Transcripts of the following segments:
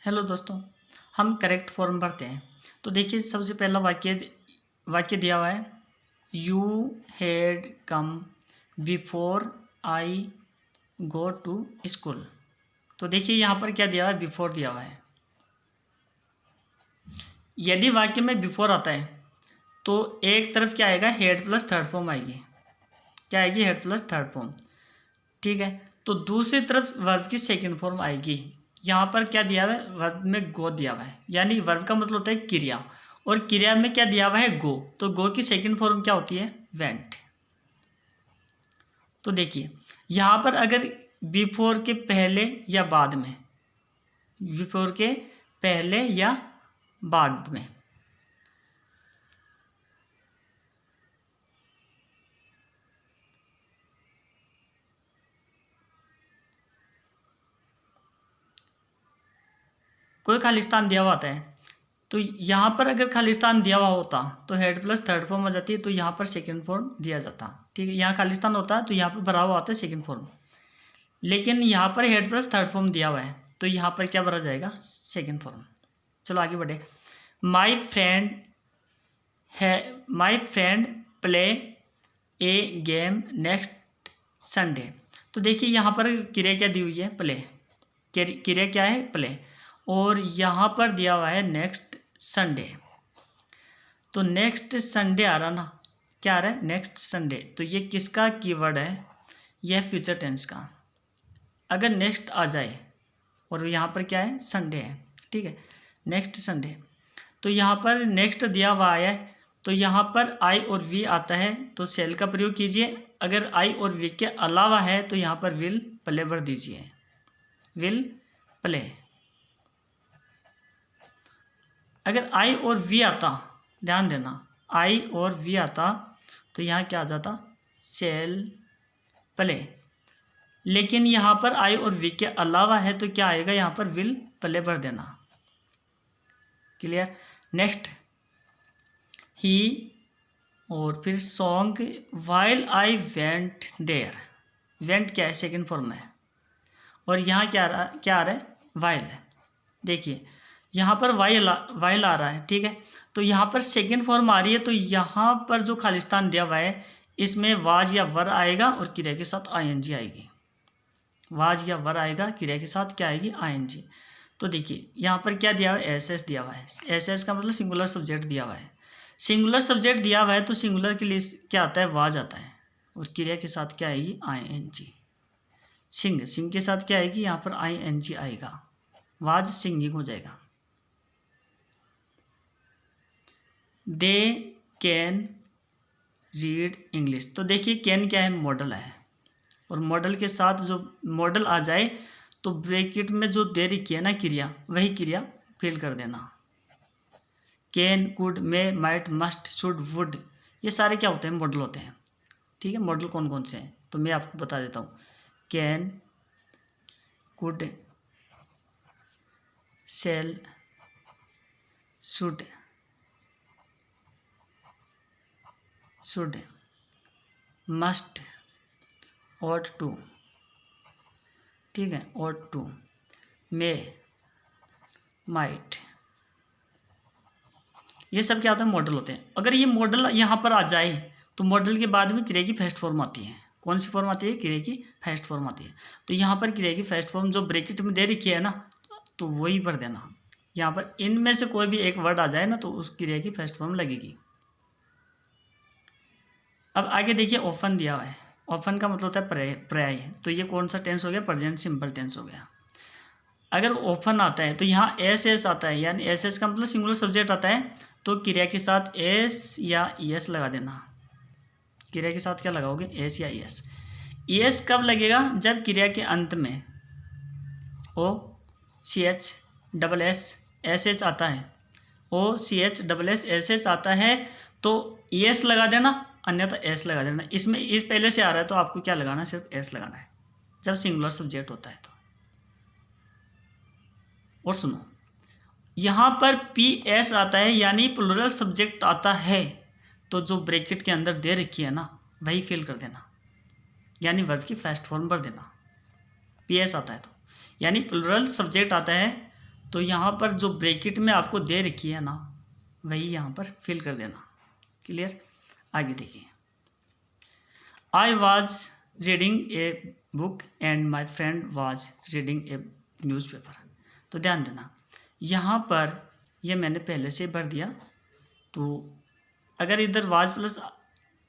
Hello दोस्तों, हम correct form भरते हैं। तो देखिए, सबसे पहला वाक्य दिया हुआ है, you had come before I go to school. तो देखिए यहाँ पर क्या दिया हुआ है, बिफोर दिया हुआ है। यदि वाक्य में बिफोर आता है तो एक तरफ क्या आएगा, हेड प्लस थर्ड फॉर्म आएगी। क्या आएगी? Head plus third form. ठीक है, तो दूसरी तरफ वर्ब की सेकंड फॉर्म आएगी। यहाँ पर क्या दिया हुआ है, वर्ब में गो दिया हुआ है, यानी वर्ब का मतलब होता है क्रिया, और क्रिया में क्या दिया हुआ है, गो। तो गो की सेकंड फॉर्म क्या होती है, वेंट। तो देखिए यहाँ पर अगर बिफोर के पहले या बाद में, बिफोर के पहले या बाद में, कोई खालिस्तान दिया हुआ होता है, तो यहाँ पर अगर खालिस्तान दिया हुआ होता तो हेड प्लस थर्ड फॉर्म हो जाती है, तो यहाँ पर सेकंड फॉर्म दिया जाता। ठीक है, यहाँ खालिस्तान होता है तो यहाँ पर भरा हुआ होता है सेकंड फॉर्म, लेकिन यहाँ पर हेड प्लस थर्ड फॉर्म दिया हुआ है तो यहाँ पर क्या भरा जाएगा, सेकंड फॉर्म। चलो आगे बढ़े। My friend play A game next Sunday. तो देखिए यहाँ पर क्रिया क्या दी हुई है, प्ले। क्रिया क्या है, प्ले, और यहाँ पर दिया हुआ है नेक्स्ट संडे। तो नेक्स्ट संडे आ रहा ना, क्या आ रहा है, नेक्स्ट संडे। तो ये किसका कीवर्ड है, यह फ्यूचर टेंस का। अगर नेक्स्ट आ जाए और यहाँ पर क्या है, संडे है, ठीक है, नेक्स्ट संडे, तो यहाँ पर नेक्स्ट दिया हुआ है, तो यहाँ पर आई और वी आता है तो सेल का प्रयोग कीजिए। अगर आई और वी के अलावा है तो यहाँ पर विल प्ले भर दीजिए, विल प्ले। अगर आई और वी आता, ध्यान देना, आई और वी आता तो यहाँ क्या आ जाता, सेल प्ले। लेकिन यहाँ पर आई और वी के अलावा है तो क्या आएगा, यहाँ पर विल प्ले भर देना। क्लियर। नेक्स्ट, ही, और फिर song while I went there. Went क्या है, सेकंड फॉर्म है, और यहाँ क्या आ रहा है, वाइल है। देखिए यहाँ पर वाइल आ रहा है, ठीक है, तो यहाँ पर सेकंड फॉर्म आ रही है, तो यहाँ पर जो खालिस्तान दिया हुआ है इसमें वाज या वर आएगा और क्रिया के साथ आईएनजी आएगी। वाज या वर आएगा, क्रिया के साथ क्या आएगी, आईएनजी। तो देखिए यहाँ पर क्या दिया हुआ है, एसएस दिया हुआ है। एसएस का मतलब सिंगुलर सब्जेक्ट दिया हुआ है। सिंगुलर सब्जेक्ट दिया हुआ है तो सिंगुलर के लिए क्या आता है, वाज आता है, और क्रिया के साथ क्या आएगी, आईएनजी। सिंग के साथ क्या आएगी, यहाँ पर आईएनजी आएगा, वाज सिंगिंग हो जाएगा। They can read English. तो देखिए कैन क्या है, मॉडल है, और मॉडल के साथ जो मॉडल आ जाए तो ब्रैकेट में जो दे रखी है ना क्रिया, वही क्रिया फिल कर देना। Can, could, may, might, must, should, would, ये सारे क्या होते हैं, मॉडल होते हैं। ठीक है, मॉडल कौन कौन से हैं तो मैं आपको बता देता हूँ। Can, could, shall, should, must, ought to, ठीक है, ought to, may, might, ये सब क्या होता है, मॉडल होते हैं। अगर ये मॉडल यहाँ पर आ जाए तो मॉडल के बाद में क्रिया की फर्स्ट फॉर्म आती है। कौन सी फॉर्म आती है, क्रिया की फर्स्ट फॉर्म आती है। तो यहाँ पर क्रिया की फर्स्ट फॉर्म जो ब्रैकेट में दे रखी है ना, तो वही भर देना। यहाँ पर इनमें से कोई भी एक वर्ड आ जाए ना तो उस क्रिया की फर्स्ट फॉर्म लगेगी। अब आगे देखिए, ऑफन दिया हुआ है। ऑफन का मतलब होता है पर्याय। तो ये कौन सा टेंस हो गया, प्रेजेंट सिंपल टेंस हो गया। अगर ऑफन आता है तो यहाँ एस एस आता है, यानी एस एस का मतलब सिंगुलर सब्जेक्ट आता है, तो क्रिया के साथ एस या एस लगा देना। क्रिया के साथ क्या लगाओगे, एस या एस। एस कब लगेगा, जब क्रिया के अंत में O C H double S S H आता है, O C H double S S H आता है तो एस लगा देना, अन्यथा एस लगा देना। इसमें इस पहले से आ रहा है तो आपको क्या लगाना है, सिर्फ एस लगाना है जब सिंगुलर सब्जेक्ट होता है तो। और सुनो, यहाँ पर पी एस आता है यानी प्लुरल सब्जेक्ट आता है, तो जो ब्रैकेट के अंदर दे रखी है ना वही फिल कर देना, यानी वर्ब की फर्स्ट फॉर्म भर देना। पी एस आता है तो, यानी प्लुरल सब्जेक्ट आता है तो यहाँ पर जो ब्रैकेट में आपको दे रखी है ना, वही यहाँ पर फिल कर देना। क्लियर? आगे देखिए, I was reading a book and my friend was reading A newspaper. तो ध्यान देना, यहाँ पर ये मैंने पहले से भर दिया। तो अगर इधर वाज प्लस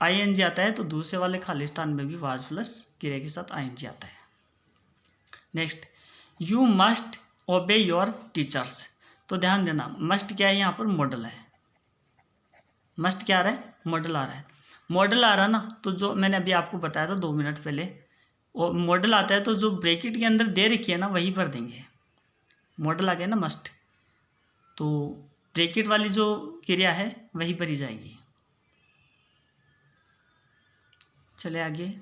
ING आता है तो दूसरे वाले खाली स्थान में भी वाज प्लस क्रिया के साथ ING आता है। नेक्स्ट, यू मस्ट ओबे योर टीचर्स। तो ध्यान देना, मस्ट क्या है, यहाँ पर मॉडल है। मस्ट क्या आ रहा है, मॉडल आ रहा है। मॉडल आ रहा ना, तो जो मैंने अभी आपको बताया था 2 मिनट पहले, वो मॉडल आता है तो जो ब्रैकेट के अंदर दे रखी है ना वही भर देंगे। मॉडल आ गया ना मस्ट, तो ब्रैकेट वाली जो क्रिया है वही भरी जाएगी। चले आगे,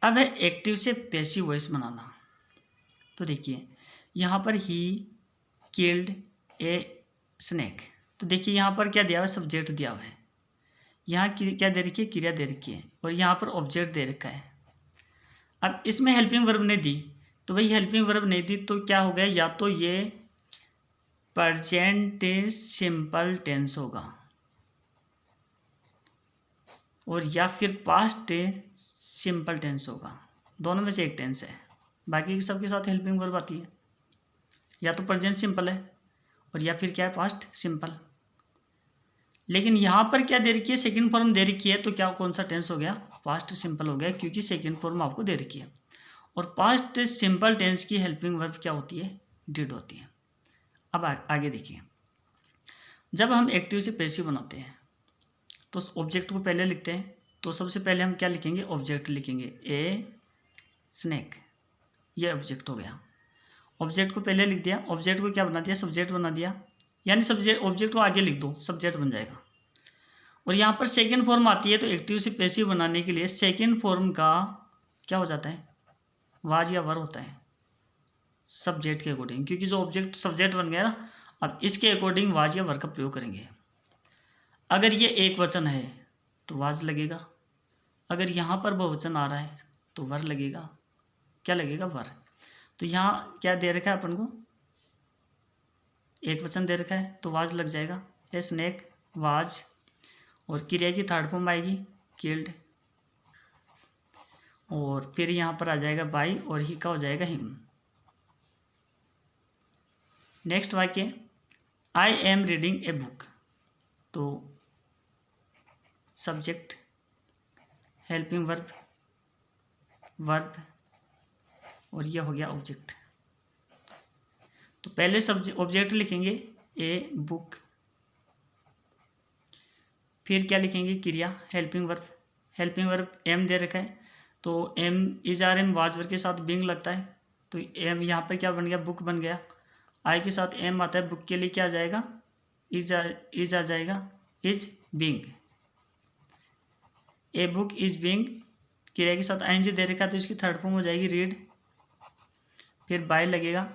अब है एक्टिव से पैसिव वॉइस बनाना। तो देखिए यहाँ पर ही किल्ड ए स्नेक। तो देखिए यहाँ पर क्या दिया हुआ है, सब्जेक्ट दिया हुआ है। यहाँ क्या दे रखी है, क्रिया दे रखी है, और यहाँ पर ऑब्जेक्ट दे रखा है। अब इसमें हेल्पिंग वर्ब नहीं दी, तो भाई हेल्पिंग वर्ब नहीं दी तो क्या हो गया, या तो ये प्रेजेंट सिंपल टेंस होगा और या फिर पास्ट सिंपल टेंस होगा। दोनों में से एक टेंस है, बाकी सबके साथ हेल्पिंग वर्ब आती है। या तो प्रेजेंट सिंपल है और या फिर क्या है, पास्ट सिंपल। लेकिन यहाँ पर क्या दे रखी है, सेकंड फॉर्म दे रखी है, तो क्या कौन सा टेंस हो गया, पास्ट सिंपल हो गया, क्योंकि सेकंड फॉर्म आपको दे रखी है। और पास्ट सिंपल टेंस की हेल्पिंग वर्ब क्या होती है, डिड होती है। अब आगे देखिए, जब हम एक्टिव से पैसिव बनाते हैं तो ऑब्जेक्ट को पहले लिखते हैं। तो सबसे पहले हम क्या लिखेंगे, ऑब्जेक्ट लिखेंगे, ए स्नेक, ये ऑब्जेक्ट हो गया। ऑब्जेक्ट को पहले लिख दिया, ऑब्जेक्ट को क्या बना दिया, सब्जेक्ट बना दिया, यानी सब्जेक्ट ऑब्जेक्ट को आगे लिख दो, सब्जेक्ट बन जाएगा। और यहाँ पर सेकंड फॉर्म आती है, तो एक्टिव से पैसिव बनाने के लिए सेकंड फॉर्म का क्या हो जाता है, वाज या वर होता है सब्जेक्ट के अकॉर्डिंग, क्योंकि जो ऑब्जेक्ट सब्जेक्ट बन गया ना, अब इसके अकॉर्डिंग वाज या वर का प्रयोग करेंगे। अगर ये एक वचन है तो वाज लगेगा, अगर यहाँ पर बहुवचन आ रहा है तो वर लगेगा, क्या लगेगा, वर। तो यहाँ क्या दे रखा है अपन को, एक वचन दे रखा है तो वाज लग जाएगा, ए स्नेक वाज, और क्रिया की थर्ड फॉर्म आएगी किल्ड, और फिर यहाँ पर आ जाएगा बाई, और ही का हो जाएगा हिम। नेक्स्ट वाक्य, I am reading a book. तो सब्जेक्ट, हेल्पिंग वर्ब, वर्ब, और यह हो गया ऑब्जेक्ट। तो पहले ऑब्जेक्ट लिखेंगे ए बुक, फिर क्या लिखेंगे, क्रिया, helping verb. Helping verb am दे रखा है, तो am is are am was verb के साथ बिंग लगता है, तो एम यहाँ पर क्या बन गया, बुक बन गया। आई के साथ एम आता है, बुक के लिए क्या आ जाएगा, इज आ जाएगा, is being. A book is being, क्रिया के साथ ING दे रखा है, तो इसकी थर्ड फॉर्म हो जाएगी रीड, फिर बाय लगेगा,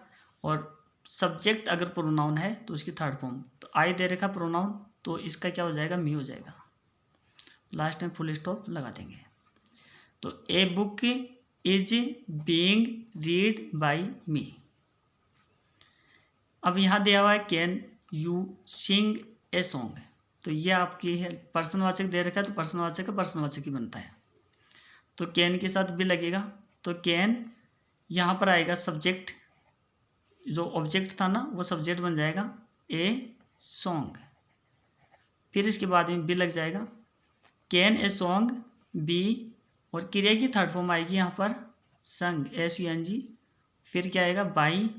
और सब्जेक्ट अगर प्रोनाउन है तो उसकी थर्ड फॉर्म, तो आई दे रखा प्रोनाउन, तो इसका क्या हो जाएगा, मी हो जाएगा, लास्ट में फुल स्टॉप लगा देंगे। तो a book is being read by me. अब यहाँ दिया हुआ है can you sing a song, तो ये आपकी है पर्सनवाचक दे रखा है, तो पर्सनवाचक का पर्सनवाचक ही बनता है, तो कैन के साथ भी लगेगा, तो कैन यहाँ पर आएगा सब्जेक्ट, जो ऑब्जेक्ट था ना वो सब्जेक्ट बन जाएगा, ए सॉन्ग, फिर इसके बाद में बी लग जाएगा, कैन ए सॉन्ग बी, और क्रिया की थर्ड फॉर्म आएगी यहाँ पर संग, SUNG, फिर क्या आएगा, बाई,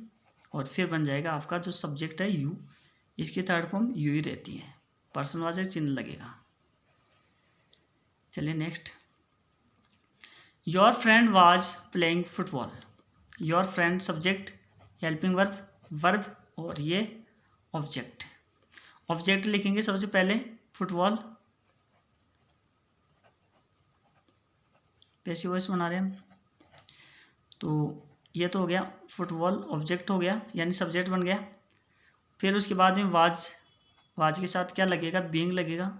और फिर बन जाएगा आपका जो सब्जेक्ट है यू, इसकी थर्ड फॉर्म यू ही रहती है, पर्सनवाचक चिन्ह लगेगा। चलिए next, your friend was playing football. Your friend subject, helping verb, verb, और ये ऑब्जेक्ट। ऑब्जेक्ट लिखेंगे सबसे पहले फुटबॉल, पैसिव वॉइस बना रहे हैं हम, तो ये तो हो गया फुटबॉल, ऑब्जेक्ट हो गया यानी सब्जेक्ट बन गया। फिर उसके बाद में वाज के साथ क्या लगेगा, बीइंग लगेगा,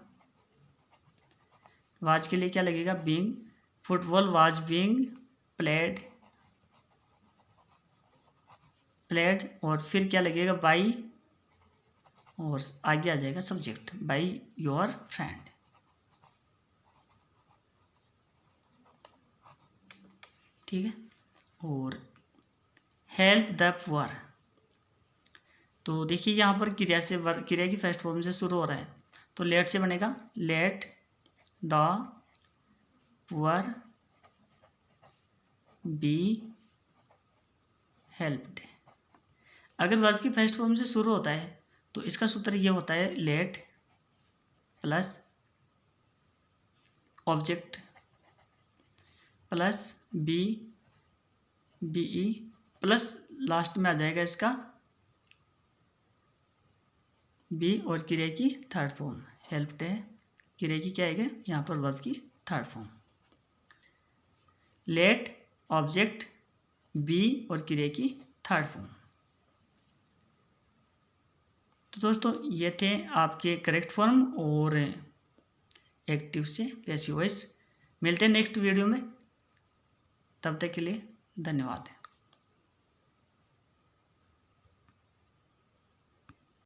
वाज के लिए क्या लगेगा, being, football was being played played और फिर क्या लगेगा, बाई, और आगे आ जाएगा सब्जेक्ट, बाई योर फ्रेंड। ठीक है। और हेल्प द पुअर, तो देखिए यहाँ पर क्रिया से क्रिया की फर्स्ट फॉर्म से शुरू हो रहा है, तो लेट से बनेगा let the poor be helped. अगर वर्ब की फर्स्ट फॉर्म से शुरू होता है तो इसका सूत्र ये होता है let plus object plus be BE plus last में आ जाएगा इसका बी और क्रिया की थर्ड फॉर्म हेल्प्ड है, क्रिया की क्या आएगा यहाँ पर वर्ब की third form, let object be और क्रिया की थर्ड फॉर्म। तो दोस्तों ये थे आपके करेक्ट फॉर्म और एक्टिव से पैसिव वॉइस। मिलते हैं नेक्स्ट वीडियो में, तब तक के लिए धन्यवाद।